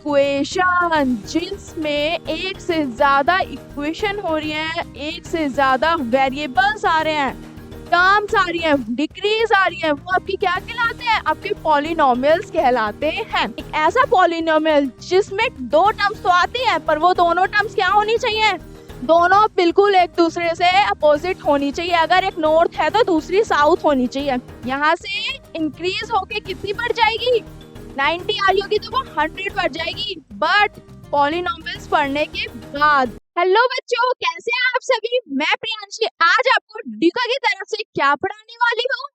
Equation जिसमें एक से ज्यादा इक्वेशन हो रही है, एक से ज्यादा वेरिएबल्स आ रहे हैं, टर्म्स आ रही है, डिक्रीज आ रही है, वो आपकी क्या कहलाते हैं? आपके पॉलिनोमियल्स कहलाते हैं। एक ऐसा पॉलिनोमियल जिसमें दो टर्म्स तो आती हैं पर वो दोनों टर्म्स क्या होनी चाहिए? दोनों बिल्कुल एक दूसरे से अपोजिट होनी चाहिए। अगर एक नॉर्थ है तो दूसरी साउथ होनी चाहिए। यहाँ से इंक्रीज होके कितनी बढ़ जाएगी? 90 आ रही होगी तो वो 100 बढ़ जाएगी, बट पॉलिनोमियल्स पढ़ने के बाद। हेलो बच्चों, कैसे हैं आप सभी? मैं प्रियांशी आज आपको डीका की तरफ से क्या पढ़ाने वाली हूँ?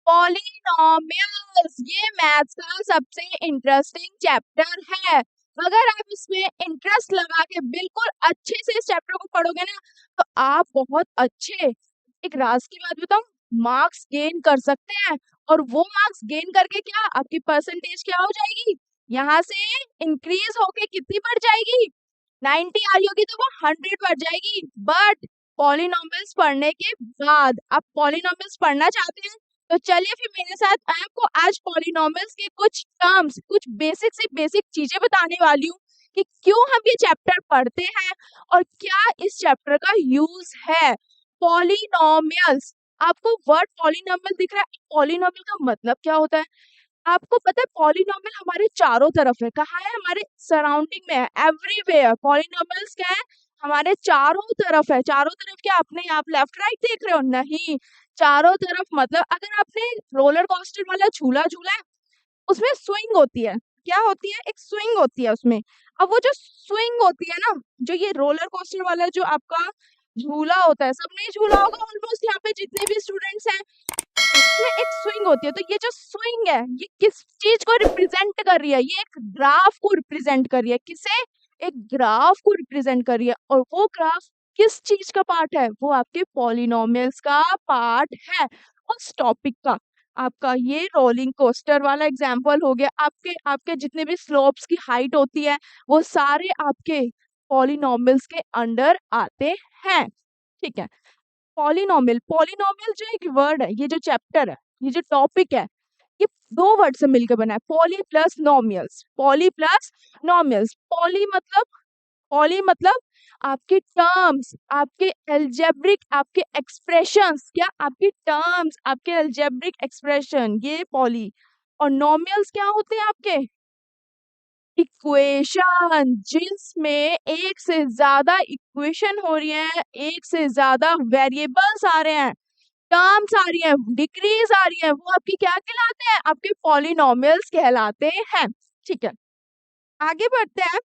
पॉलिनोमियल्स। ये मैथ्स का सबसे इंटरेस्टिंग चैप्टर है। अगर आप इसमें इंटरेस्ट लगा के बिल्कुल अच्छे से इस चैप्टर को पढ़ोगे ना तो आप बहुत अच्छे, एक राज की बात बताऊं, मार्क्स गेन कर सकते हैं। और वो मार्क्स गेन करके क्या आपकी परसेंटेज क्या हो जाएगी? यहाँ से इंक्रीज होके कितनी बढ़ जाएगी? 90 आ रही होगी तो वो 100 बढ़ जाएगी, बट पॉलिनोमियल्स पढ़ने के बाद। आप पॉलिनोमियल्स पढ़ना चाहते हैं तो चलिए फिर मेरे साथ, आपको आज पॉलिनोमियल्स के कुछ टर्म्स, कुछ बेसिक से बेसिक चीजें बताने वाली हूँ कि क्यों हम ये चैप्टर पढ़ते हैं और क्या इस चैप्टर का यूज है। पॉलिनोमियल्स, आपको वर्ड पॉलिनोमियल दिख रहा है? पॉलिनोमियल का मतलब क्या होता है? आपको पता है पॉलिनोमियल हमारे चारों तरफ है। कहाँ है? हमारे सराउंडिंग में है, एवरीवेयर। पॉलिनोमियल्स क्या है? हमारे चारों तरफ है। चारों तरफ क्या अपने आप लेफ्ट राइट देख रहे हो? नहीं, चारों तरफ मतलब अगर आपने रोलर कोस्टर वाला झूला झूला है, उसमें स्विंग होती है। क्या होती है? एक स्विंग होती है उसमें। अब वो जो स्विंग होती है ना, जो ये रोलर कोस्टर वाला जो आपका झूला होता है, सबने झूला होगा ऑलमोस्ट, यहाँ पे जितने भी स्टूडेंट्स हैं, उसमें एक स्विंग होती है। तो ये जो स्विंग है ये किस चीज को रिप्रेजेंट कर रही है? ये एक ग्राफ को रिप्रेजेंट कर रही है। किसे? एक ग्राफ को रिप्रेजेंट कर रही है। और वो ग्राफ किस चीज का पार्ट है? वो आपके पॉलिनोमियल्स का पार्ट है, उस टॉपिक का। आपका ये रोलिंग कोस्टर वाला एग्जाम्पल हो गया। आपके आपके जितने भी स्लोप्स की हाइट होती है वो सारे आपके पॉलिनोमियल्स के अंडर आते हैं। ठीक है। पॉलिनोमियल, पॉलिनोमियल जो एक वर्ड है, ये जो चैप्टर है, ये जो टॉपिक है, ये दो वर्ड से मिलकर बना है, poly plus nomials. Poly plus nomials. Poly मतलब आपके टर्म्स, आपके एल्जेब्रिक, आपके एक्सप्रेशंस। क्या? आपके टर्म्स, आपके एल्जेब्रिक एक्सप्रेशन, ये पॉली। और नोमियल्स क्या होते हैं? आपके इक्वेशन जिसमें एक से ज्यादा इक्वेशन हो रही है, एक से ज्यादा वेरिएबल्स आ रहे हैं, टर्म्स आ रही है, डिक्रीज आ रही है, वो आपकी क्या कहलाते हैं? आपके पॉलिनोमियल्स कहलाते हैं। ठीक है, आगे बढ़ते हैं।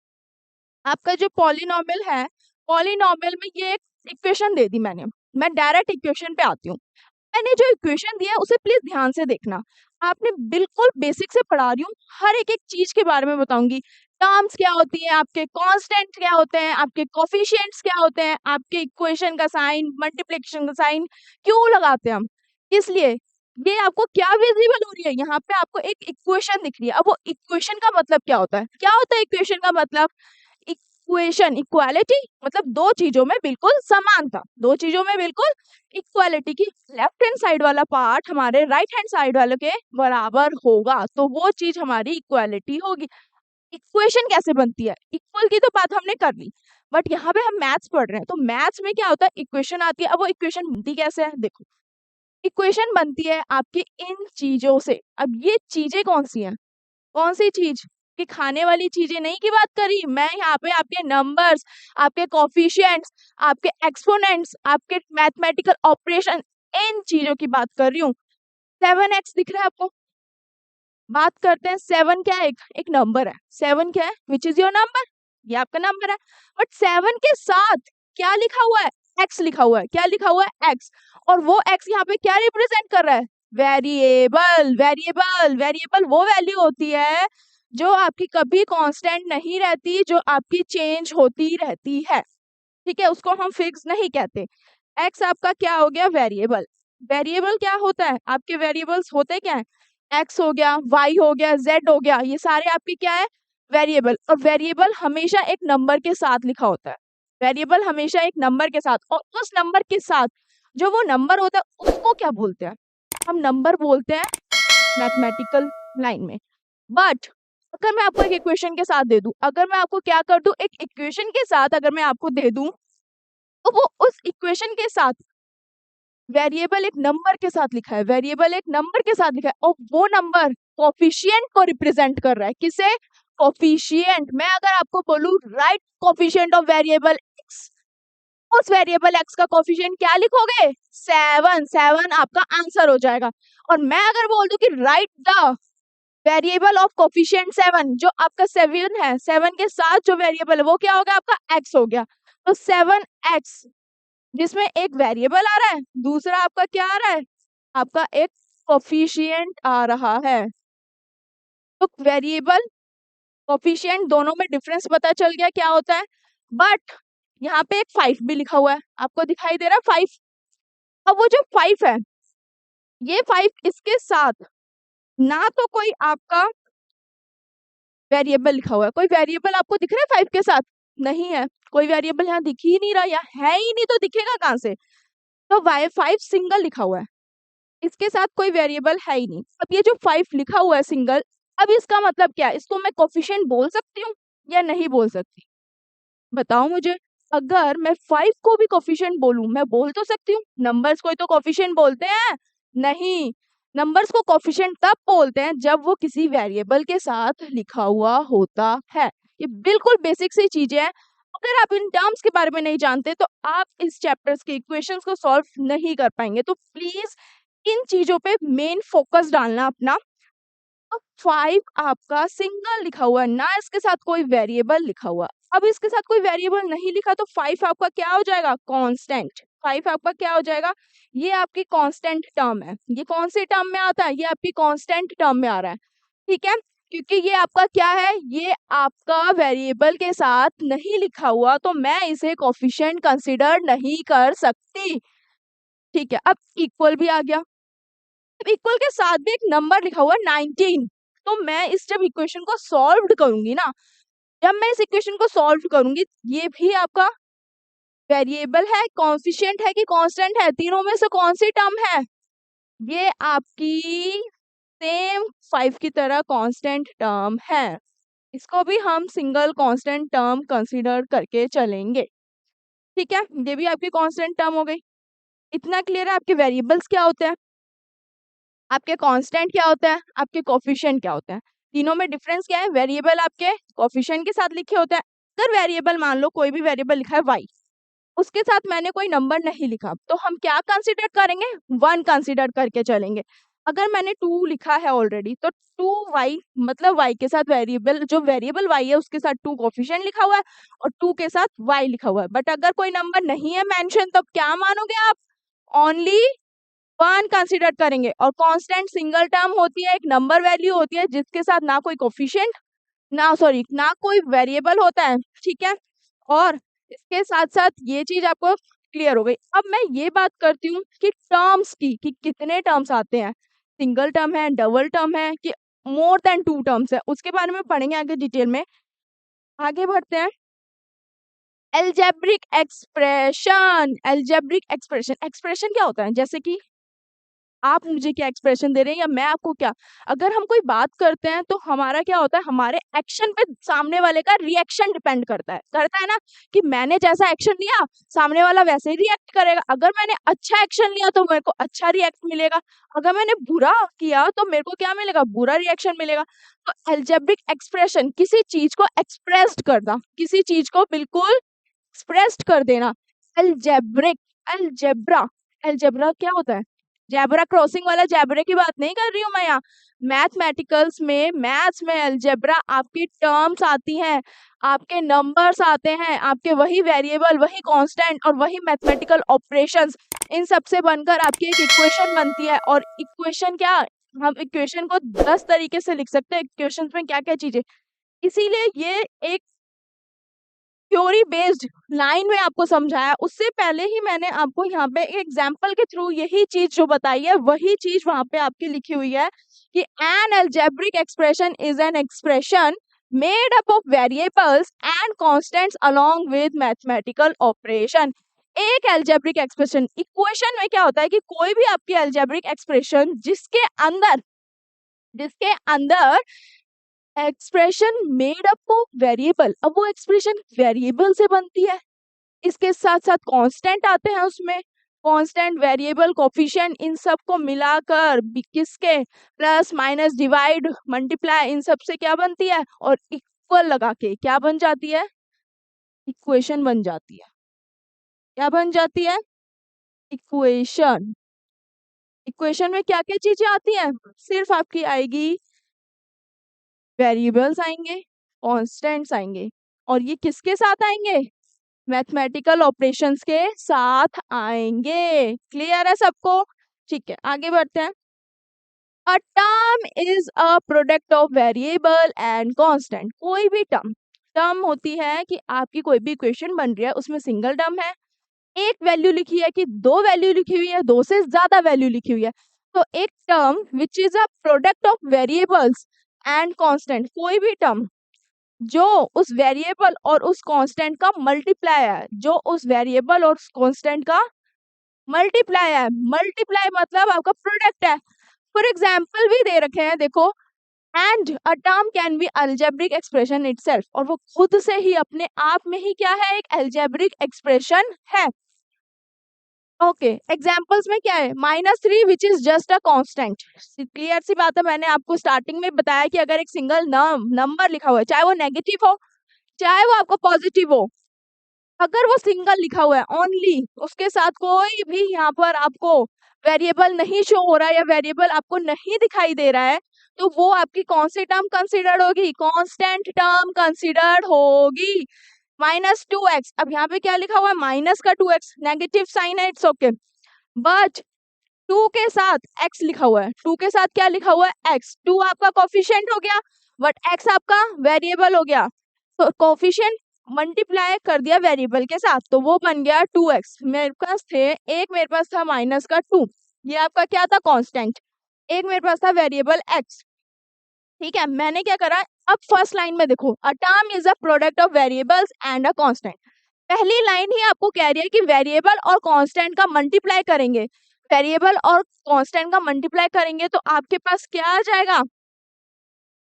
आपका जो पॉलिनोमियल है, पॉलिनोमियल में ये एक इक्वेशन दे दी मैंने। मैं डायरेक्ट इक्वेशन पे आती हूँ। मैंने जो इक्वेशन दिया है उसे प्लीज ध्यान से देखना। आपने बिल्कुल बेसिक से पढ़ा रही हूँ, हर एक एक चीज के बारे में बताऊंगी। टर्म्स क्या होती है, आपके कांस्टेंट क्या होते हैं, आपके कोफिशिएंट्स क्या होते हैं, आपके इक्वेशन का साइन, मल्टीप्लिकेशन का साइन क्यों लगाते हैं हम, इसलिए ये आपको क्या विजिबल हो रही है? यहाँ पे आपको एक इक्वेशन दिख रही है। अब वो इक्वेशन का मतलब क्या होता है? क्या होता है इक्वेशन का मतलब? इक्वेशन, इक्वालिटी, मतलब दो चीजों में बिल्कुल समानता, दो चीजों में बिल्कुल इक्वालिटी की लेफ्ट हैंड साइड वाला पार्ट हमारे राइट हैंड साइड वाले के बराबर होगा, तो वो चीज हमारी इक्वालिटी होगी। इक्वेशन कैसे बनती है? इक्वल की तो बात हमने कर ली, बट यहाँ पे हम मैथ्स पढ़ रहे हैं, तो मैथ्स में क्या होता है? इक्वेशन आती है। अब वो इक्वेशन बनती कैसे है? देखो, इक्वेशन बनती है आपकी इन चीजों से। अब ये चीजें कौन सी हैं? कौन सी चीज? कि खाने वाली चीजें नहीं की बात करी मैं, यहाँ पे आपके नंबर्स, आपके कोफिशिएंट्स, आपके एक्सपोनेंट्स, आपके मैथमेटिकल ऑपरेशन, इन चीजों की बात कर रही हूँ। 7x दिख रहा है आपको? बात करते हैं, 7 क्या है? एक नंबर है। 7 क्या है? Which is your number? ये आपका नंबर है। बट 7 के साथ क्या लिखा हुआ है? x लिखा हुआ है। क्या लिखा हुआ है? x। और वो x यहाँ पे क्या रिप्रेजेंट कर रहा है? वेरिएबल। वेरिएबल, वेरिएबल वो वैल्यू होती है जो आपकी कभी कांस्टेंट नहीं रहती, जो आपकी चेंज होती रहती है। ठीक है, उसको हम फिक्स नहीं कहते। x आपका क्या हो गया? वेरिएबल। वेरिएबल क्या होता है? आपके वेरिएबल्स होते क्या है? x हो गया, y हो गया, z हो गया, ये सारे आपके क्या है? वेरिएबल। और वेरिएबल हमेशा एक नंबर के साथ लिखा होता है। वेरिएबल हमेशा एक नंबर के साथ, और उस नंबर के साथ जो वो नंबर होता है उसको क्या बोलते हैं? हम नंबर बोलते हैं मैथमेटिकल लाइन में। बट अगर मैं आपको एक इक्वेशन के साथ दे दूं, अगर मैं आपको क्या कर दूं, एक इक्वेशन के साथ अगर मैं आपको दे दूं, तो वो उस इक्वेशन के साथ वेरिएबल एक नंबर के साथ लिखा है, वेरिएबल एक नंबर के साथ लिखा है, और वो नंबर कोफिशिएंट को रिप्रेजेंट कर रहा है। किसे? कोफिशिएंट। मैं अगर आपको बोलूं right coefficient of variable x, उस वेरिएबल एक्स का कोफिशिएंट क्या लिखोगे? 7। 7 आपका आंसर हो जाएगा। और मैं अगर बोल दूं कि right the variable of coefficient 7, जो आपका 7 है, 7 के साथ जो वेरिएबल है वो क्या हो गया? आपका एक्स हो गया। तो 7x, जिसमें एक वेरिएबल आ रहा है, दूसरा आपका क्या आ रहा है? आपका एक कोफिशिएंट आ रहा है। तो वेरिएबल कोफिशिएंट दोनों में डिफरेंस पता चल गया क्या होता है। बट यहाँ पे एक 5 भी लिखा हुआ है, आपको दिखाई दे रहा है 5। अब वो जो 5 है, ये 5 इसके साथ ना तो कोई आपका वेरिएबल लिखा हुआ है, कोई वेरिएबल आपको दिख रहा है 5 के साथ? नहीं है, कोई वेरिएबल यहाँ दिख ही नहीं रहा, या है ही नहीं तो दिखेगा कहाँ से? तो y5 सिंगल लिखा हुआ है, इसके साथ कोई वेरिएबल है ही नहीं। अब ये जो 5 लिखा हुआ है सिंगल, अब इसका मतलब क्या है? इसको मैं कोफिशिएंट बोल सकती हूँ या नहीं बोल सकती? बताओ मुझे। अगर मैं 5 को भी कोफिशिएंट बोलूं, मैं बोल तो सकती हूँ। नंबर्स को ही तो कोफिशिएंट बोलते हैं। नहीं, नंबर्स को कोफिशिएंट तब बोलते हैं जब वो किसी वेरिएबल के साथ लिखा हुआ होता है। ये बिल्कुल बेसिक सी चीजें हैं। अगर आप इन टर्म्स के बारे में नहीं जानते तो आप इस चैप्टर्स के इक्वेशंस को सॉल्व नहीं कर पाएंगे। तो प्लीज इन चीजों पे मेन फोकस डालना अपना। तो 5 आपका सिंगल लिखा हुआ है, ना इसके साथ कोई वेरिएबल लिखा हुआ। अब इसके साथ कोई वेरिएबल नहीं लिखा तो 5 आपका क्या हो जाएगा? कांस्टेंट। 5 आपका क्या हो जाएगा? ये आपकी कांस्टेंट टर्म है। ये कौन से टर्म में आता है? ये आपकी कांस्टेंट टर्म में आ रहा है। ठीक है, क्योंकि ये आपका क्या है? ये आपका वेरिएबल के साथ नहीं लिखा हुआ, तो मैं इसे कोफिशिएंट कंसीडर नहीं कर सकती। ठीक है, अब इक्वल भी आ गया। इक्वल के साथ भी एक नंबर लिखा हुआ है 19। तो मैं इस जब इक्वेशन को सॉल्व करूंगी ना, जब मैं इस इक्वेशन को सॉल्व करूंगी, ये भी आपका वेरिएबल है, कोफिशिएंट है कि कांस्टेंट है? तीनों में से कौन सी टर्म है? ये आपकी सेम 5 की तरह कांस्टेंट टर्म है। इसको भी हम सिंगल कांस्टेंट टर्म कंसीडर करके चलेंगे। ठीक है, ये भी आपकी कांस्टेंट टर्म हो गई। इतना क्लियर है? आपके वेरिएबल्स क्या होते हैं, आपके कांस्टेंट क्या होता है, आपके कोफिशिएंट क्या होता है। तीनों में डिफरेंस क्या है? वेरिएबल आपके कोफिशिएंट के साथ लिखे होते हैं। अगर वेरिएबल मान लो कोई भी वेरिएबल लिखा है y, उसके साथ मैंने कोई नंबर नहीं लिखा, तो हम क्या कंसीडर करेंगे? 1 कंसीडर करके चलेंगे। अगर मैंने 2 लिखा है ऑलरेडी, तो 2y मतलब y के साथ वेरिएबल, जो वेरिएबल y है उसके साथ 2 कोफिशिएंट लिखा हुआ है और 2 के साथ y लिखा हुआ है। बट अगर कोई नंबर नहीं है मेंशन, तो क्या मानोगे आप? ओनली 1 कंसीडर करेंगे। और कांस्टेंट सिंगल टर्म होती है, एक नंबर वैल्यू होती है जिसके साथ ना कोई कोफिशिएंट, ना कोई वेरिएबल होता है। ठीक है, और इसके साथ साथ ये चीज आपको क्लियर हो गई। अब मैं ये बात करती हूँ कि टर्म्स की, कि कितने टर्म्स आते हैं, सिंगल टर्म है, डबल टर्म है, कि मोर देन 2 टर्म्स है, उसके बारे में पढ़ेंगे आगे डिटेल में। आगे बढ़ते हैं। Algebraic expression. Algebraic expression, expression क्या होता है? जैसे कि आप मुझे क्या एक्सप्रेशन दे रहे हैं या मैं आपको क्या, अगर हम कोई बात करते हैं तो हमारा क्या होता है, हमारे एक्शन पे सामने वाले का रिएक्शन डिपेंड करता है ना, कि मैंने जैसा एक्शन लिया सामने वाला वैसे ही रिएक्ट करेगा। अगर मैंने अच्छा एक्शन लिया तो मेरे को अच्छा रिएक्ट मिलेगा, अगर मैंने बुरा किया तो मेरे को क्या मिलेगा? बुरा रिएक्शन मिलेगा। तो एल्जेब्रिक एक्सप्रेशन, किसी चीज को एक्सप्रेस्ड करना, किसी चीज को बिल्कुल एक्सप्रेस्ड कर देना। एल्जेब्रिक, एल्जेब्रा, एल्जेब्रा क्या होता है? जेब्रा क्रॉसिंग वाला जेब्रे की बात नहीं कर रही हूँ मैं यहाँ। मैथमेटिकल्स में, मैथ्स में एल्जेब्रा आपकी टर्म्स आती हैं, आपके नंबर्स आते हैं, आपके वही वेरिएबल, वही कांस्टेंट और वही मैथमेटिकल ऑपरेशंस, इन सब से बनकर आपकी एक इक्वेशन बनती है। और इक्वेशन क्या, हम इक्वेशन को 10 तरीके से लिख सकते हैं, इक्वेशन में क्या क्या चीजें। इसीलिए ये एक थ्योरी बेस्ड लाइन में आपको समझाया। उससे पहले ही मैंने आपको यहाँ पे एग्जाम्पल के थ्रू यही चीज जो बताई है, वही चीज वहां पे आपकी लिखी हुई है कि an algebraic expression is an expression made up of variables and constants along with mathematical operation. एक एल्जेब्रिक एक्सप्रेशन, इक्वेशन में क्या होता है कि कोई भी आपकी एल्जेब्रिक एक्सप्रेशन जिसके अंदर expression made up of variable, अब वो एक्सप्रेशन वेरिएबल से बनती है, इसके साथ साथ कांस्टेंट आते हैं उसमें, कांस्टेंट, वेरिएबल, कोफिशिएंट, इन सब को मिलाकर किसके plus minus divide multiply in सब से क्या बनती है, और इक्वल लगा के क्या बन जाती है, इक्वेशन बन जाती है। क्या बन जाती है, इक्वेशन। इक्वेशन में क्या क्या चीजें आती हैं, सिर्फ आपकी आएगी वेरिएबल्स आएंगे, कांस्टेंट्स आएंगे, और ये किसके साथ आएंगे, मैथमेटिकल ऑपरेशंस के साथ आएंगे। क्लियर है सबको, ठीक है आगे बढ़ते हैं। A term is a product of variable and constant, कोई भी टर्म, टर्म होती है कि आपकी कोई भी इक्वेशन बन रही है, उसमें सिंगल टर्म है, एक वैल्यू लिखी है कि दो वैल्यू लिखी हुई है, दो से ज्यादा वैल्यू लिखी हुई है, तो एक term which is a product of variables and constant, कोई भी टर्म जो उस वेरिएबल और उस कांस्टेंट का मल्टीप्लाई है, जो उस वेरिएबल और उस कांस्टेंट का मल्टीप्लाई है, मल्टीप्लाई मतलब आपका प्रोडक्ट है। फॉर एग्जाम्पल भी दे रखे हैं देखो, and a term can be algebraic expression itself, और वो खुद से ही अपने आप में ही क्या है, एक अलजेब्रिक एक्सप्रेशन है। ओके एग्जाम्पल्स में क्या है, -3 which is just a constant, clear सी बात है, मैंने आपको स्टार्टिंग में बताया कि अगर एक सिंगल नंबर लिखा हुआ है, चाहे वो नेगेटिव हो चाहे वो आपको पॉजिटिव हो, अगर वो सिंगल लिखा हुआ है ओनली, उसके साथ कोई भी यहाँ पर आपको वेरिएबल नहीं शो हो रहा है या वेरिएबल आपको नहीं दिखाई दे रहा है, तो वो आपकी कौन सी टर्म कंसिडर्ड होगी, कांस्टेंट टर्म कंसिडर्ड होगी। -2x, अब यहाँ पे क्या लिखा हुआ है, माइनस का 2x, नेगेटिव साइन है, इट्स ओके, बट 2 के साथ x लिखा हुआ है, 2 के साथ क्या लिखा हुआ है, x, 2 आपका कोफिशिएंट हो गया, बट x आपका वेरिएबल हो गया, तो कोफिशिएंट मल्टीप्लाई कर दिया वेरिएबल के साथ, तो वो बन गया 2x, मेरे पास थे एक, मेरे पास था -2, ये आपका क्या था, कांस्टेंट, एक मेरे पास था वेरिएबल x, ठीक है। मैंने क्या करा, अब फर्स्ट लाइन में देखो, a term is a product of variables and a constant, पहली लाइन ही आपको कह रही है कि वेरिएबल और कांस्टेंट का मल्टीप्लाई करेंगे, वेरिएबल और कांस्टेंट का मल्टीप्लाई करेंगे तो आपके पास क्या आ जाएगा,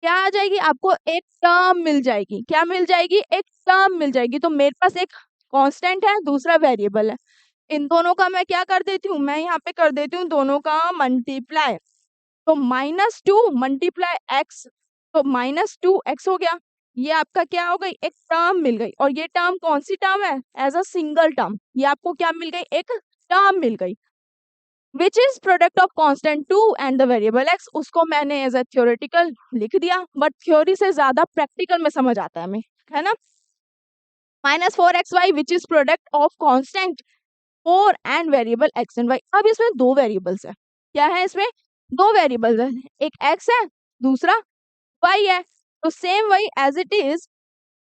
क्या आ जाएगी, आपको एक टर्म मिल जाएगी, क्या मिल जाएगी, एक टर्म मिल जाएगी। तो मेरे पास एक कांस्टेंट है, दूसरा वेरिएबल है, इन दोनों का मैं क्या कर देती हूँ, मैं यहाँ पे कर देती हूँ दोनों का मल्टीप्लाई, तो -2 मल्टीप्लाई एक्स, तो -2x हो गया, ये आपका क्या हो गई, एक टर्म मिल गई, और ये टर्म कौन सी टर्म है, एज अ सिंगल टर्म, ये आपको क्या मिल गई, एक टर्म मिल गई, which is product of constant 2 and the variable x, उसको मैंने एज अ थ्योरेटिकल लिख दिया, बट थ्योरी से ज्यादा प्रैक्टिकल में समझ आता है हमें, है ना। -4xy which is product of constant 4 and variable x and y, अब इसमें दो वेरिएबल्स है, क्या है इसमें, दो वेरिएबल्स है, एक x है, दूसरा y है, तो सेम वही एज इट इज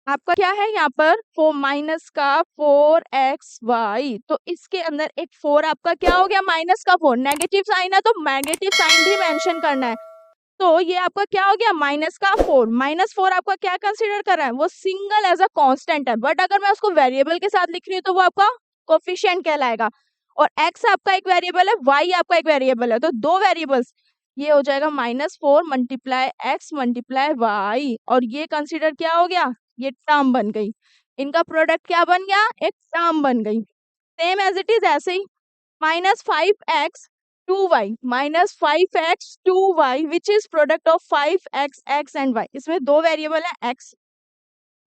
आपका क्या है यहाँ पर, माइनस का 4xy, तो इसके अंदर एक 4 आपका क्या हो गया, -4, नेगेटिव साइन है तो नेगेटिव साइन भी मेंशन करना है, तो ये आपका क्या हो गया, -4 आपका क्या कंसीडर कर रहा है, वो सिंगल एज अ कांस्टेंट है, बट अगर मैं उसको वेरिएबल के साथ लिख रही हूँ तो वो आपका कोफिशिएंट कहलाएगा, और x आपका एक वेरिएबल है, y आपका एक वेरिएबल है, तो दो वेरिएबल्स, ये हो जाएगा -4 मल्टीप्लाई x मल्टीप्लाई y, और ये कंसीडर क्या हो गया, ये टर्म बन गई, इनका प्रोडक्ट क्या बन गया, एक टर्म बन गई, सेम एज इट इज ऐसे ही -5x 2y, -5x 2y which is product of 5x x and y, इसमें दो वेरिएबल है x,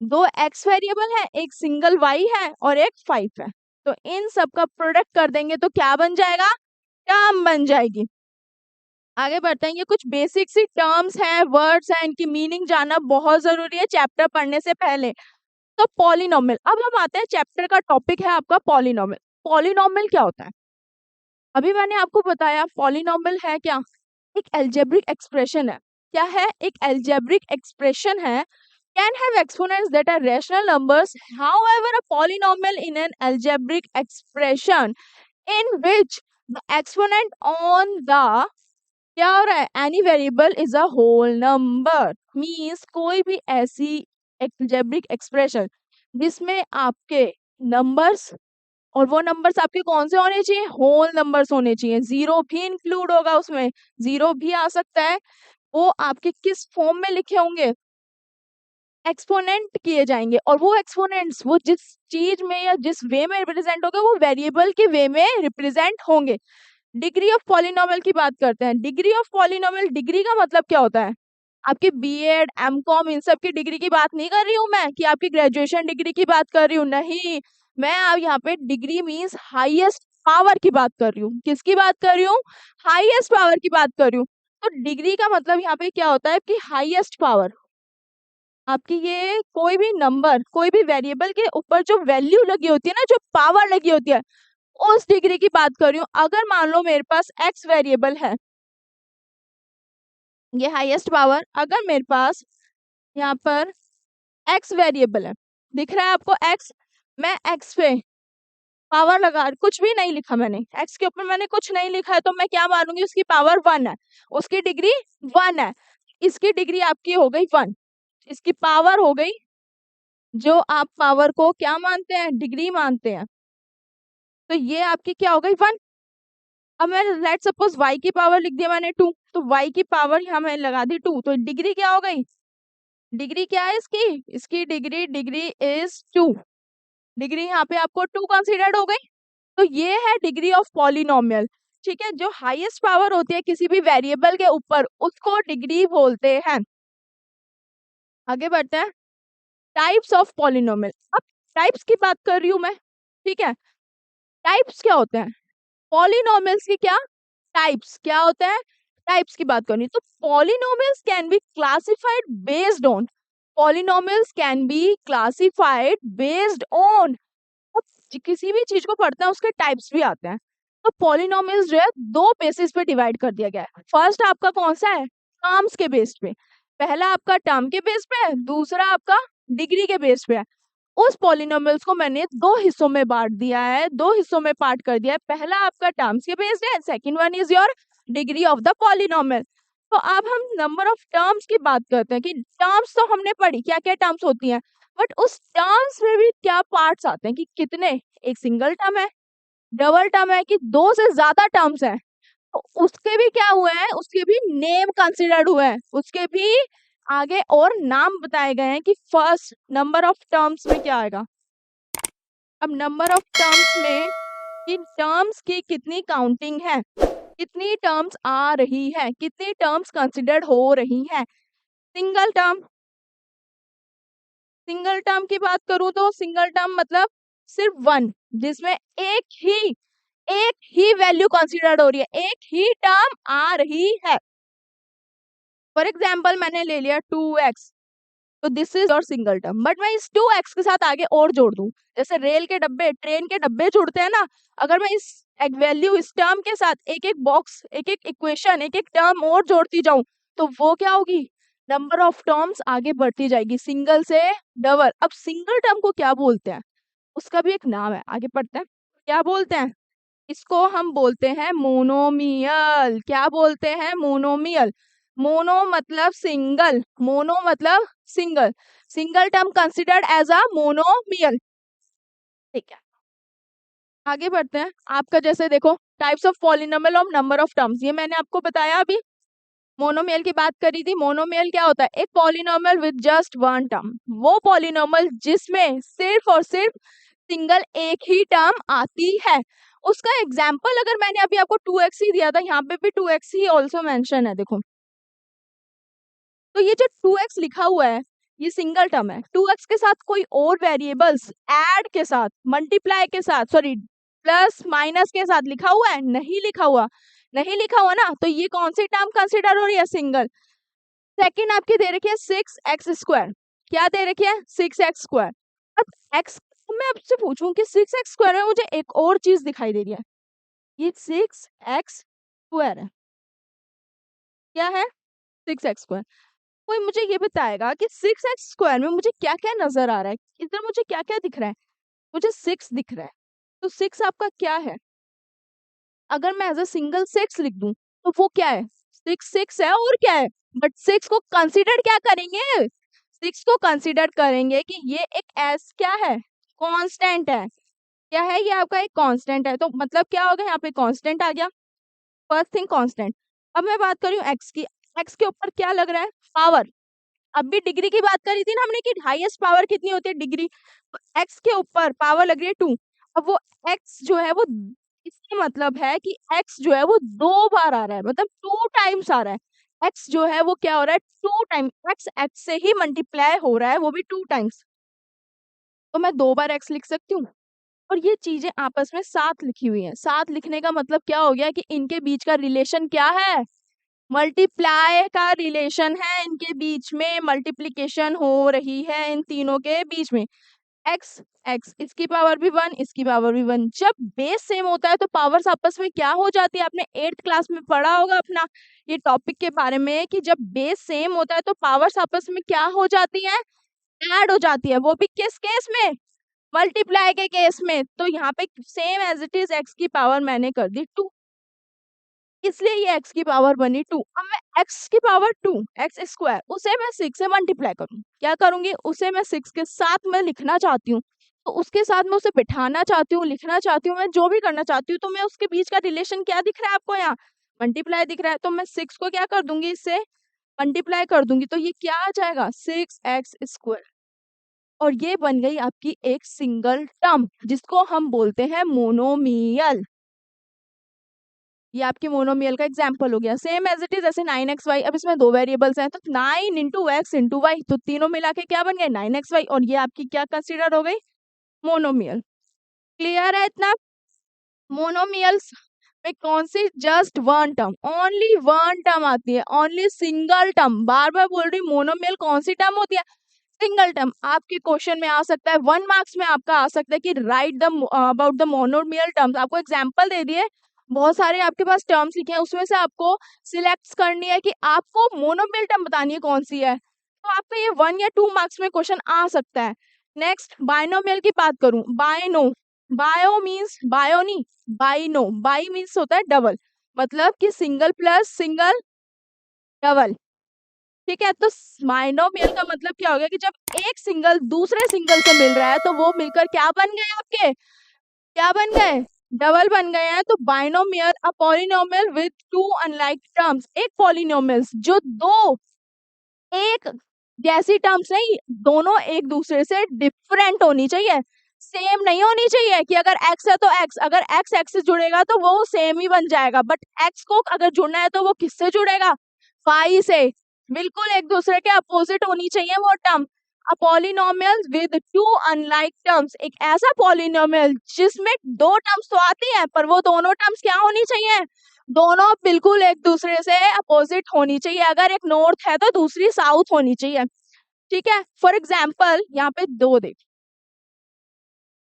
दो x वेरिएबल है, एक सिंगल y है और एक 5 है, तो इन सब का प्रोडक्ट कर देंगे तो क्या बन जाएगा, टर्म बन जाएगी। आगे बढ़ते हैं, ये कुछ बेसिक सी टर्म्स हैं, वर्ड्स हैं, इनकी मीनिंग जानना बहुत जरूरी है चैप्टर पढ़ने से पहले। तो पॉलिनोमियल, अब हम आते हैं, चैप्टर का टॉपिक है आपका पॉलिनोमियल। पॉलिनोमियल क्या होता है, अभी मैंने आपको बताया पॉलिनोमियल है क्या, एक अलजेब्रिक एक्सप्रेशन है, क्या है, एक अलजेब्रिक एक्सप्रेशन है, can have exponents that are rational numbers, however a polynomial in an algebraic expression in which the exponent on the क्या हो रहा है, any variable is a whole number, means कोई भी ऐसी अलजेब्रिक एक्सप्रेशन जिसमें आपके नंबर्स, और वो नंबर्स आपके कौन से होने चाहिए, होल नंबर्स होने चाहिए, जीरो भी इंक्लूड होगा उसमें, जीरो भी आ सकता है, वो आपके किस फॉर्म में लिखे होंगे, एक्सपोनेंट किए जाएंगे, और वो एक्सपोनेंट्स वो जिस चीज में या जिस वे में रिप्रेजेंट होगा वो वेरिएबल के वे में रिप्रेजेंट होंगे। डिग्री ऑफ पॉलिनोमियल की बात करते हैं। डिग्री ऑफ पॉलिनोमियल, डिग्री का मतलब क्या होता है? आपके बीएड एमकॉम इन सब की डिग्री की बात नहीं कर रही हूँ मैं, कि आपकी ग्रेजुएशन डिग्री की बात कर रही हूँ, नहीं। मैं अब यहाँ पे डिग्री मीन्स हाईएस्ट पावर की बात कर रही हूँ। किसकी बात कर रही हूँ? हाईएस्ट पावर की बात कर रही हूँ। तो डिग्री का मतलब यहाँ पे क्या होता है कि हाईएस्ट पावर। आपकी ये कोई भी नंबर, कोई भी वेरिएबल के ऊपर जो वैल्यू लगी होती है ना, जो पावर लगी होती है, उस डिग्री की बात कर रही हूँ। अगर मान लो मेरे पास एक्स वेरिएबल है, ये हाईएस्ट पावर। अगर मेरे पास यहाँ पर एक्स वेरिएबल है, दिख रहा है आपको एक्स, मैं एक्स पे पावर लगा, कुछ भी नहीं लिखा मैंने, एक्स के ऊपर मैंने कुछ नहीं लिखा है, तो मैं क्या मानूंगी? उसकी पावर 1 है, उसकी डिग्री 1 है। इसकी डिग्री आपकी हो गई 1, इसकी पावर हो गई, जो आप पावर को क्या मानते हैं? डिग्री मानते हैं, तो ये आपकी क्या हो गई? 1। अब मैं लेट सपोज y की पावर लिख दिया मैंने 2, तो y की पावर यहाँ मैं लगा दी 2, तो डिग्री क्या हो गई? डिग्री क्या है इसकी? इसकी डिग्री, डिग्री इज 2। डिग्री यहाँ पे आपको 2 कंसीडर्ड हो गई। तो ये है डिग्री ऑफ पॉलिनोमियल। ठीक है, जो हाईएस्ट पावर होती है किसी भी वेरिएबल के ऊपर, उसको डिग्री बोलते हैं। आगे बढ़ते हैं। Types of polynomial. अब टाइप्स की बात कर रही हूँ मैं, ठीक है। टाइप्स क्या होते हैं? पॉलिनोमियल्स की क्या टाइप्स, क्या होता है? टाइप्स की बात करनी, तो polynomials can be classified based on, polynomials can be classified based on, किसी भी चीज को पढ़ते हैं उसके टाइप्स भी आते हैं। तो पॉलिनोमियल्स जो है दो बेसिस पे डिवाइड कर दिया गया है। फर्स्ट आपका कौन सा है? टर्म्स के बेस पे। पहला आपका टर्म के बेस पे है, दूसरा आपका डिग्री के बेस पे है। उस पॉलिनोमियल्स को मैंने दो हिस्सों में बांट दिया है, दो हिस्सों में पार्ट कर दिया है। पहला आपका टर्म्स के बेस्ड है, second one is your degree of the polynomial. तो अब हम नंबर ऑफ टर्म्स की बात करते हैं कि टर्म्स तो हमने पढ़ी क्या क्या टर्म्स होती हैं, बट उस टर्म्स में भी क्या पार्ट्स आते हैं कि कितने, एक सिंगल टर्म है, डबल टर्म है, कि दो से ज्यादा टर्म्स है। तो उसके भी क्या हुए हैं? उसके भी नेम कंसिडर्ड हुए हैं, उसके भी आगे और नाम बताए गए हैं कि फर्स्ट नंबर ऑफ टर्म्स में क्या आएगा। अब नंबर ऑफ टर्म्स में इन टर्म्स की कितनी काउंटिंग है, कितनी टर्म्स आ रही है, कितनी टर्म्स कंसिडर्ड हो रही है। सिंगल टर्म, सिंगल टर्म की बात करूं तो सिंगल टर्म मतलब सिर्फ वन, जिसमें एक ही वैल्यू कंसिडर्ड हो रही है, एक ही टर्म आ रही है। फॉर एग्जाम्पल मैंने ले लिया 2x, तो this is your single term, but मैं इस 2x के साथ आगे और जोड़ दूं, जैसे रेल के डब्बे, ट्रेन के डब्बे जुड़ते हैं ना, अगर मैं इस एक वैल्यू, इस टर्म के साथ एक एक बॉक्स, एक एक इक्वेशन, एक एक टर्म और जोड़ती जाऊं, तो वो क्या होगी? नंबर ऑफ टर्म्स आगे बढ़ती जाएगी, सिंगल से डबल। अब सिंगल टर्म को क्या बोलते हैं? उसका भी एक नाम है, आगे पढ़ते हैं क्या बोलते हैं। इसको हम बोलते हैं मोनोमियल। क्या बोलते हैं? मोनोमियल। मोनो मतलब सिंगल, मोनो मतलब single, single term considered as a monomial. ठीक है, आगे बढ़ते हैं। आपका जैसे देखो types of polynomial of number of terms, ये मैंने आपको बताया अभी। मोनोमियल की बात करी थी। मोनोमियल क्या होता है? एक polynomial with just one term, वो पॉलिनोमियल जिसमें सिर्फ और सिर्फ सिंगल एक ही टर्म आती है। उसका एग्जाम्पल अगर मैंने अभी आपको 2x ही दिया था, यहाँ पे भी 2x ही ऑल्सो मेंशन है, देखो। तो ये जो 2x लिखा हुआ है ये सिंगल टर्म है। 2x के साथ कोई और वेरिएबल्स ऐड के साथ, मल्टीप्लाई के साथ, सॉरी प्लस माइनस के साथ लिखा हुआ है? नहीं लिखा हुआ, नहीं लिखा हुआ ना, तो ये कौन सी टर्म कंसिडर हो रही है? सिंगल। सेकंड आपकी दे रखी है 6x²। क्या दे रखी है? 6x²। अब x, मैं आपसे पूछूं कि 6x² में मुझे एक और चीज दिखाई दे रही है, ये 6x² है। क्या है? 6x²। कोई मुझे ये बताएगा कि 6x² में मुझे क्या क्या नजर आ रहा है, इधर मुझे क्या क्या दिख रहा है? मुझे 6 दिख रहा है, तो 6 आपका क्या है? अगर मैं एज अ सिंगल 6 लिख दूं तो वो क्या है? 6 है और क्या है, बट 6 को कंसिडर क्या करेंगे? 6 को कंसिडर करेंगे कि ये एक एस क्या है? कांस्टेंट है। क्या है? ये आपका एक कांस्टेंट है। तो मतलब क्या होगा? यहाँ पे कांस्टेंट आ गया, फर्स्ट थिंग कांस्टेंट। अब मैं बात कर रही हूँ एक्स की, एक्स के ऊपर क्या लग रहा है? पावर। अब भी डिग्री की बात करी थी ना हमने कि हाईएस्ट पावर कितनी होती है डिग्री, एक्स के ऊपर पावर लग रही है 2। अब वो एक्स जो है वो, इसका मतलब है कि एक्स जो है वो 2 बार आ रहा है, मतलब 2 टाइम्स आ रहा है। एक्स जो है वो क्या हो रहा है, 2 टाइम, एक्स एक्स से ही मल्टीप्लाई हो रहा है, वो भी 2 टाइम्स। तो मैं 2 बार एक्स लिख सकती हूँ। और ये चीजें आपस में साथ लिखी हुई हैं। साथ लिखने का मतलब क्या हो गया कि इनके बीच का रिलेशन क्या है, मल्टीप्लाई का रिलेशन है, इनके बीच में मल्टीप्लिकेशन हो रही है इन तीनों के बीच में। एक्स एक्स, इसकी पावर भी 1, इसकी पावर भी 1। जब बेस सेम होता है तो पावर्स आपस में क्या हो जाती है, आपने 8th क्लास में पढ़ा होगा अपना ये टॉपिक के बारे में कि जब बेस सेम होता है तो पावर्स आपस में क्या हो जाती है, ऐड हो जाती है। वो भी किस केस में, मल्टीप्लाई के केस में। तो यहाँ पे same as it is x की पावर मैंने कर दी 2, इसलिए ये एक्स की पावर बनी 2। अब मैं एक्स की पावर 2, एक्स स्क्वायर, उसे मैं 6 से मल्टीप्लाई करूँ, क्या करूंगी, उसे मैं 6 के साथ में लिखना चाहती हूँ, तो उसके साथ में उसे बिठाना चाहती हूँ, लिखना चाहती हूँ, मैं जो भी करना चाहती हूँ। तो मैं उसके बीच का रिलेशन क्या दिख रहा है आपको, यहाँ मल्टीप्लाई दिख रहा है, तो मैं 6 को क्या कर दूंगी, इससे मल्टीप्लाई कर दूंगी, तो ये क्या आ जाएगा, 6x²। और ये बन गई आपकी एक सिंगल टर्म जिसको हम बोलते हैं मोनोमियल। ये आपके मोनोमियल का एग्जाम्पल हो गया। सेम एज इट इज ऐसे 9xy, अब इसमें 2 वेरिएबल्स हैं तो 9 × x × y, तो तीनों मिला के क्या बन गए 9xy, और ये आपकी क्या कंसिडर हो गई, मोनोमियल। क्लियर है इतना। मोनोमियल्स में कौन सी, just one term, only one term आती है, ओनली सिंगल टर्म। बार बार बोल रही हूँ, मोनोमियल कौन सी टर्म होती है, सिंगल टर्म। आपके क्वेश्चन में आ सकता है 1 मार्क्स में, आपका आ सकता है कि right the about the monomial terms. आपको एग्जांपल दे दिए, बहुत सारे आपके पास टर्म्स लिखे हैं, उसमें से आपको सिलेक्ट करनी है कि आपको मोनोमियल टर्म बतानी है कौन सी है। तो आपका ये 1 या 2 मार्क्स में क्वेश्चन आ सकता है। नेक्स्ट बाइनोमियल की बात करूं, बाइनो, बायो मीन्स बायो नहीं, बाइनो, बाई मीन्स होता है डबल, मतलब कि सिंगल प्लस सिंगल डबल। ठीक है, तो बाइनोमियल का मतलब क्या हो गया कि जब एक सिंगल दूसरे सिंगल से मिल रहा है तो वो मिलकर क्या बन गए आपके, क्या बन गए, डबल बन गए हैं। तो binomial a polynomial with 2 unlike terms, एक पॉलिनोमियल्स जो दो एक जैसी टर्म्स नहीं, दोनों एक दूसरे से डिफरेंट होनी चाहिए, सेम नहीं होनी चाहिए कि अगर x है तो x, अगर x से जुड़ेगा तो वो सेम ही बन जाएगा, बट x को अगर जुड़ना है तो वो किससे जुड़ेगा, फाई से। बिल्कुल एक दूसरे के अपोजिट होनी चाहिए वो term. A polynomial with 2 unlike terms, एक ऐसा पॉलिनोमियल जिसमें 2 टर्म्स तो आती है पर वो दोनों टर्म्स क्या होनी चाहिए, दोनों बिल्कुल एक दूसरे से अपोजिट होनी चाहिए। अगर एक नॉर्थ है तो दूसरी साउथ होनी चाहिए। ठीक है, फॉर एग्जाम्पल यहाँ पे 2 देख,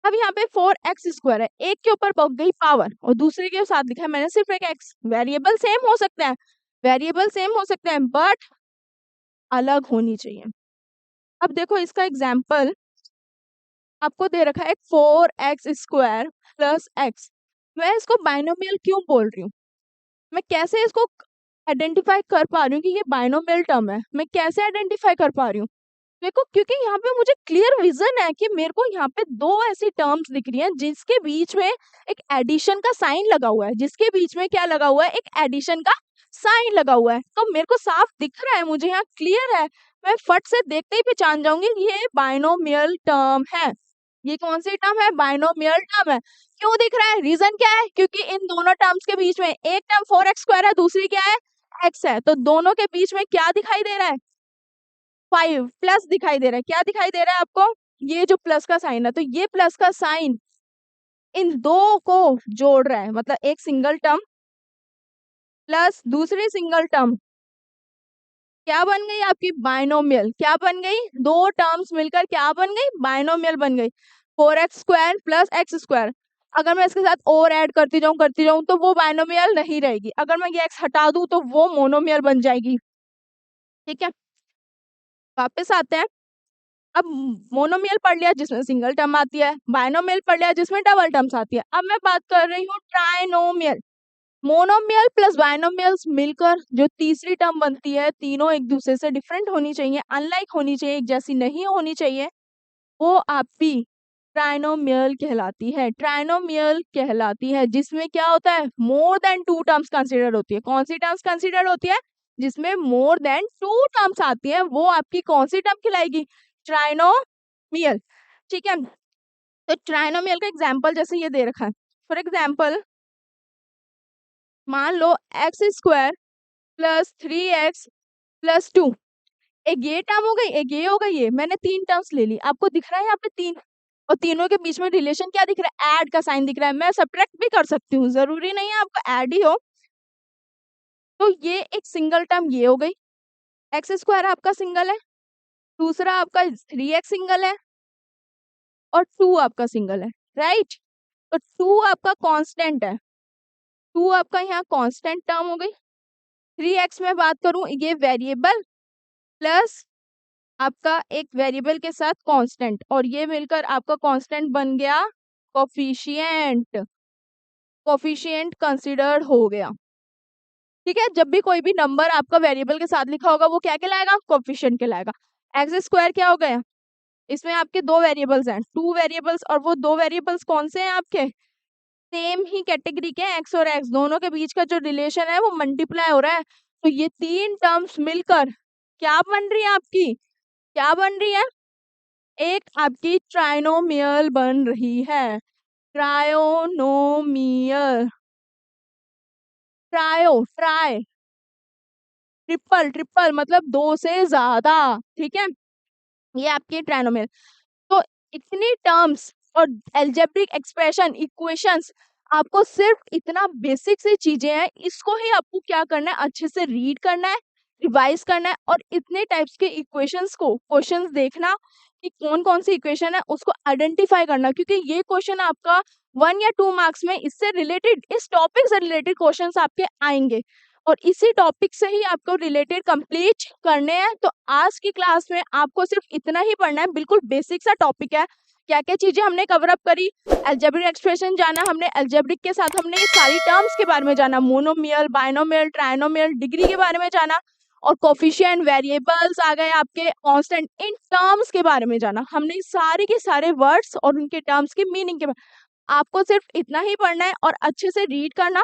अब यहाँ पे 4x² है, एक के ऊपर पहुंच गई पावर और दूसरे के साथ लिखा है मैंने सिर्फ एक x। वेरिएबल सेम हो सकते हैं, वेरिएबल सेम हो सकते हैं, बट अलग होनी चाहिए। अब देखो इसका एग्जाम्पल आपको दे रखा है 4x² प्लस x। मैं इसको बाइनोमियल क्यों बोल रही हूँ, मैं कैसे इसको आइडेंटिफाई कर पा रही हूँ कि ये बाइनोमियल टर्म है, मैं कैसे आइडेंटिफाई कर पा रही हूँ, देखो क्योंकि यहाँ पे मुझे क्लियर विजन है कि मेरे को यहाँ पे 2 ऐसी टर्म्स दिख रही हैं जिसके बीच में एक एडिशन का साइन लगा हुआ है, जिसके बीच में क्या लगा हुआ है, एक एडिशन का साइन लगा हुआ है। तो मेरे को साफ दिख रहा है, मुझे यहाँ क्लियर है, मैं फट से देखते ही पहचान जाऊंगी ये बाइनोमियल टर्म है। ये कौन सी टर्म है, बाइनोमियल टर्म है। क्यों दिख रहा है, रीजन क्या है, क्योंकि इन दोनों टर्म्स के बीच में एक टर्म 4x² है, दूसरी क्या है, x है, तो दोनों के बीच में क्या दिखाई दे रहा है, 5 प्लस दिखाई दे रहा है। क्या दिखाई दे रहा है आपको, ये जो प्लस का साइन है, तो ये प्लस का साइन इन दो को जोड़ रहा है, मतलब एक सिंगल टर्म प्लस दूसरी सिंगल टर्म क्या बन गई आपकी, बाइनोमियल। क्या बन गई, 2 टर्म्स मिलकर क्या बन गई, बाइनोमियल बन गई। 4x² प्लस x², अगर मैं इसके साथ और ऐड करती जाऊं तो वो बाइनोमियल नहीं रहेगी, अगर मैं ये x हटा दूं तो वो मोनोमियल बन जाएगी। ठीक है, वापस आते हैं। अब मोनोमियल पढ़ लिया जिसमें सिंगल टर्म आती है, बाइनोमियल पढ़ लिया जिसमें डबल टर्म्स आती है। अब मैं बात कर रही हूँ ट्राइनोमियल। मोनोमियल प्लस बाइनोमियल्स मिलकर जो तीसरी टर्म बनती है, तीनों एक दूसरे से डिफरेंट होनी चाहिए, अनलाइक होनी चाहिए, एक जैसी नहीं होनी चाहिए, वो आपकी ट्राइनोमियल कहलाती है। ट्राइनोमियल कहलाती है जिसमें क्या होता है, मोर देन 2 टर्म्स कंसिडर होती है। कौन सी टर्म्स कंसिडर होती है, जिसमें मोर देन 2 टर्म्स आती है, वो आपकी कौन सी टर्म कहलाएगी? ट्राइनोमियल। ठीक है, तो ट्राइनोमियल का एग्जाम्पल जैसे ये दे रखा है, फॉर एग्जाम्पल मान लो x² प्लस 3x प्लस 2, एक ये टर्म हो गई, एक ये हो गई, ये मैंने 3 टर्म्स ले ली। आपको दिख रहा है यहाँ पे 3, और तीनों के बीच में रिलेशन क्या दिख रहा है? ऐड का साइन दिख रहा है। मैं सब्ट्रैक्ट भी कर सकती हूँ, जरूरी नहीं है आपको ऐड ही हो। तो ये एक सिंगल टर्म ये हो गई, x² आपका सिंगल है, दूसरा आपका 3x सिंगल है, और 2 आपका सिंगल है, राइट। तो 2 आपका कांस्टेंट है, 2 आपका यहाँ कांस्टेंट टर्म हो गई। 3x में बात करूं, ये वेरिएबल प्लस आपका एक वेरिएबल के साथ कांस्टेंट, और ये मिलकर आपका कांस्टेंट बन गया कोफिशिएंट। कोफिशिएंट कंसीडर्ड हो गया। ठीक है, जब भी कोई भी नंबर आपका वेरिएबल के साथ लिखा होगा वो क्या कहलाएगा? कोफिशिएंट कहलाएगा। x² क्या हो गया? इसमें आपके 2 वेरिएबल्स हैं, 2 वेरिएबल्स, और वो 2 वेरिएबल्स कौन से हैं आपके? सेम ही कैटेगरी के, x और x दोनों के बीच का जो रिलेशन है वो मल्टीप्लाई हो रहा है। तो ये 3 टर्म्स मिलकर क्या बन रही है आपकी? क्या बन रही है? एक आपकी ट्राइनोमियल बन रही है। ट्रायोनोमियल, ट्राई ट्रिपल, ट्रिपल मतलब 2 से ज्यादा। ठीक है, ये आपकी ट्राइनोमियल। तो इतनी टर्म्स और एल्जेब्रिक एक्सप्रेशन, इक्वेशंस, आपको सिर्फ इतना बेसिक सी चीजें हैं, इसको ही आपको क्या करना है? अच्छे से रीड करना है, रिवाइज करना है, और इतने टाइप्स के इक्वेशंस को क्वेश्चंस देखना कि कौन कौन सी इक्वेशन है उसको आइडेंटिफाई करना, क्योंकि ये क्वेश्चन आपका 1 या 2 मार्क्स में इससे रिलेटेड, इस टॉपिक से रिलेटेड क्वेश्चंस आपके आएंगे, और इसी टॉपिक से ही आपको रिलेटेड कंप्लीट करने हैं। तो आज की क्लास में आपको सिर्फ इतना ही पढ़ना है, बिल्कुल बेसिक सा टॉपिक है। क्या क्या चीजें हमने कवर अप करी? अलजेब्रिक एक्सप्रेशन जाना हमने, अलजेब्रिक के साथ हमने ये सारी टर्म्स के बारे में जाना, मोनोमियल, बाइनोमियल, ट्राइनोमियल, डिग्री के बारे में जाना, और कोफिशिएंट, वेरिएबल्स आ गए आपके, कांस्टेंट, इन टर्म्स के बारे में जाना हमने, सारे के सारे वर्ड्स और उनके टर्म्स की मीनिंग के बारे। आपको सिर्फ इतना ही पढ़ना है और अच्छे से रीड करना,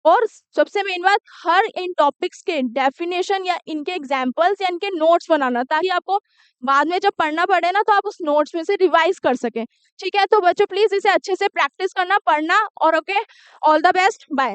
और सबसे मेन बात, हर इन टॉपिक्स के डेफिनेशन या इनके एग्जांपल्स या इनके नोट्स बनाना, ताकि आपको बाद में जब पढ़ना पड़े ना तो आप उस नोट्स में से रिवाइज कर सकें। ठीक है, तो बच्चों प्लीज इसे अच्छे से प्रैक्टिस करना, पढ़ना, और okay, all the best, bye.